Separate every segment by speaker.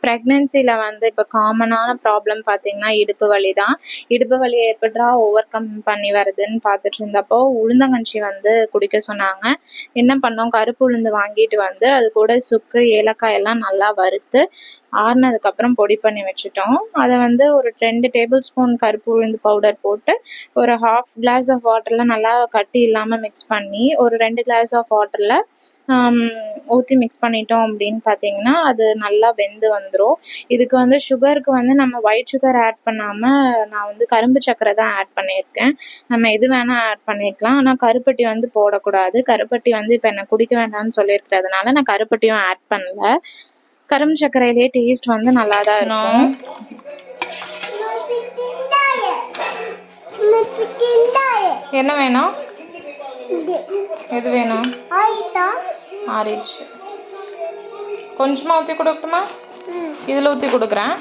Speaker 1: ப்ரெக்னென்சியில் வந்து இப்போ காமனான ப்ராப்ளம் பார்த்திங்கன்னா இடுப்பு வலி தான். இடுப்பு வலியை எப்படிடா ஓவர் கம் பண்ணி வருதுன்னு பார்த்துட்டு இருந்தப்போ உளுந்தங்கஞ்சி வந்து குடிக்க சொன்னாங்க. என்ன பண்ணோம், கருப்பு உளுந்து வாங்கிட்டு வந்து அது கூட சுக்கு ஏலக்காய் எல்லாம் நல்லா வறுத்து ஆறுனதுக்கப்புறம் பொடி பண்ணி வச்சுட்டோம். அதை வந்து ஒரு 2 டேபிள் ஸ்பூன் கருப்பு உளுந்து பவுடர் போட்டு ஒரு 1/2 கிளாஸ் ஆஃப் வாட்டரில் நல்லா கட்டி இல்லாமல் மிக்ஸ் பண்ணி ஒரு 2 கிளாஸ் ஆஃப் வாட்டரில் ஊற்றி மிக்ஸ் பண்ணிட்டோம் அப்படின்னு பார்த்தீங்கன்னா அது நல்லா வெந்து வந்துடும். இதுக்கு வந்து சுகருக்கு வந்து நம்ம ஒயிட் சுகர் ஆட் பண்ணாமல் நான் வந்து கரும்பு சர்க்கரை தான் ஆட் பண்ணியிருக்கேன். நம்ம எது வேணால் ஆட் பண்ணிக்கலாம், ஆனால் கருப்பட்டி வந்து போடக்கூடாது. கருப்பட்டி வந்து இப்போ என்ன குடிக்க வேண்டாம்னு சொல்லியிருக்கிறதுனால நான் கருப்பட்டியும் ஆட் பண்ணல. கரும்பு சர்க்கரையிலேயே டேஸ்ட் வந்து நல்லா தான் இருக்கும். என்ன வேணும், எது வேணும்? ஆரிச்சு கொஞ்சமா ஊற்றி கொடுக்கட்டுமா? இதில் ஊற்றி கொடுக்குறேன்.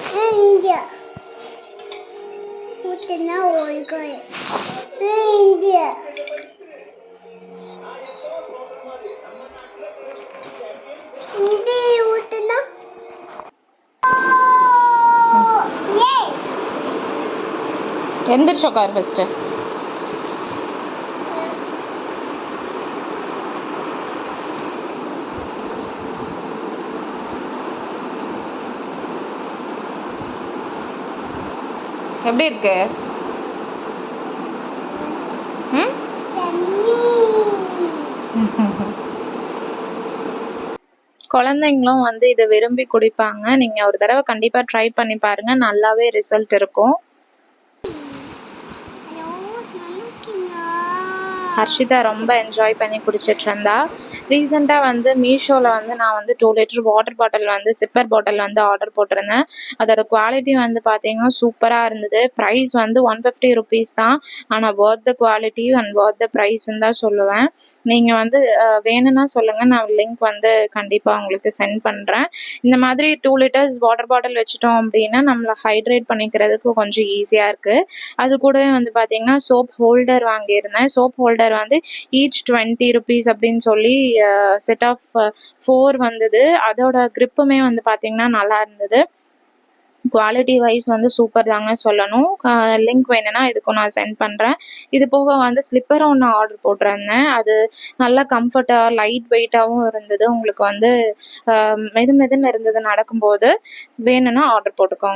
Speaker 1: எந்திரிச்சு உட்காரு ஃபஸ்ட்டு. எப்படி இருக்கு? குழந்தைங்களும் வந்து இதை விரும்பி குடிப்பாங்க. நீங்கள் ஒரு தடவை கண்டிப்பாக ட்ரை பண்ணி பாருங்கள், நல்லாவே ரிசல்ட் இருக்கும். ஹர்ஷிதா ரொம்ப என்ஜாய் பண்ணி குடிச்சிட்டு இருந்தா. ரீசெண்டாக வந்து மீஷோவில் வந்து நான் வந்து 2 லிட்டர் வாட்டர் பாட்டில் வந்து சிப்பர் பாட்டில் வந்து ஆர்டர் போட்டிருந்தேன். அதோட குவாலிட்டி வந்து பார்த்தீங்கன்னா சூப்பராக இருந்தது. ப்ரைஸ் வந்து 150 ருபீஸ் தான். ஆனால் worth the quality and worth the ப்ரைஸ்ன்னு தான் சொல்லுவேன். நீங்கள் வந்து வேணும்னா சொல்லுங்கள், நான் லிங்க் வந்து கண்டிப்பாக உங்களுக்கு சென்ட் பண்ணுறேன். இந்த மாதிரி 2 லிட்டர்ஸ் வாட்டர் பாட்டில் வச்சுட்டோம் அப்படின்னா நம்மளை ஹைட்ரேட் பண்ணிக்கிறதுக்கு கொஞ்சம் ஈஸியாக இருக்குது. அது கூடவே வந்து பார்த்தீங்கன்னா சோப் ஹோல்டர் வாங்கியிருந்தேன். சோப் ஹோல்டர் வந்து ஈச் 20 ருபீஸ் அப்படின்னு சொல்லி செட் ஆஃப் 4 வந்தது. அதோட கிரிப்புமே வந்து பார்த்தீங்கன்னா நல்லா இருந்தது. குவாலிட்டி வைஸ் வந்து சூப்பர் தாங்க சொல்லணும். லிங்க் வேணும்னா இதுக்கும் நான் சென்ட் பண்ணுறேன். இது போக வந்து ஸ்லிப்பர் ஒன்று ஆர்டர் போட்டிருந்தேன். அது நல்லா கம்ஃபர்ட்டாக லைட் வெயிட்டாகவும் இருந்தது. உங்களுக்கு வந்து மெது மெதுன்னு இருந்தது நடக்கும்போது. வேணும்னா ஆர்டர் போட்டுக்கோங்க.